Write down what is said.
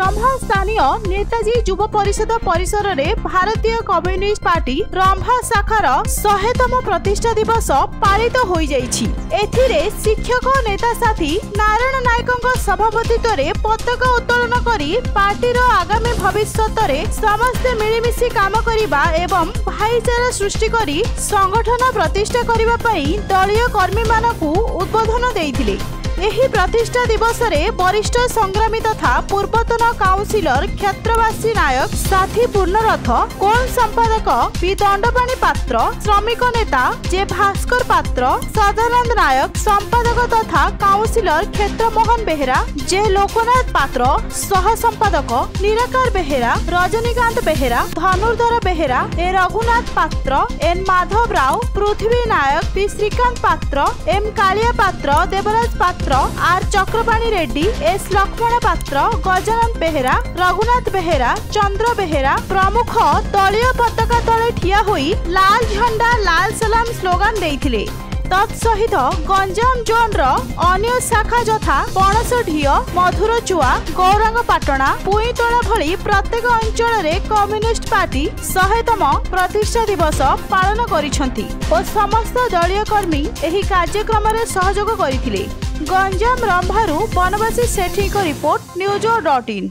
रंभा स्थानीय नेताजी युव परिषद परिसर में भारतीय कम्युनिस्ट पार्टी रंभा शाखार 100तम प्रतिष्ठा दिवस पालित हो जाइछि। एथिरे शिक्षक नेता साथी नारायण नायकों सभापतित्व में पताका उत्तोलन करी पार्टीर आगामी भविष्य में समस्ते मिलमिशि काम करिबा एवं भाईचारा सृष्टि करी संगठन प्रतिष्ठा करिबा पई दलीय कर्मी मानकु उद्बोधन देइथिले। एही प्रतिष्ठा दिवस रे वरिष्ठ संग्रामी तथा पूर्वतन काउंसिलर क्षेत्रवासी नायक साथी पूर्णरथ, कोण संपादक पी दंडपाणी पात्र, श्रमिक नेता जे भास्कर पात्र, सदानंद नायक संपादक तथा काउंसिलर क्षेत्रमोहन बेहेरा, जे लोकनाथ पात्र सह संपादक, निराकार बेहेरा, रजनीकांत बेहेरा, धनुर्धर बेहेरा, ए रघुनाथ पात्र, एन माधव राव, पृथ्वी नायक, पी श्रीकांत पात्र, एम कालिया पात्र, देवराज पात्र, आर चक्रपाणी रेड्डी, एस लक्ष्मण पात्र, गजानंद बेहेरा, रघुनाथ बेहेरा, चंद्र बेहेरा प्रमुख दलीय पताका तले ठिया होई लाल झंडा लाल सलाम स्लोगान देइथिले। तत्सहित गंजाम जोन रो अन्य शाखा जथा पणसढिय, मधुरचुआ, गौरांग पाटणा, पुईतोला भली प्रत्येक अंचल रे कम्युनिस्ट पार्टी 100तम प्रतिष्ठा दिवस पालन करिसंती और समस्त दलीय कर्मी एही कार्यक्रम रे सहयोग करिथिले। गंजाम रंभारू बनवासी सेठी को रिपोर्ट न्यूज.in।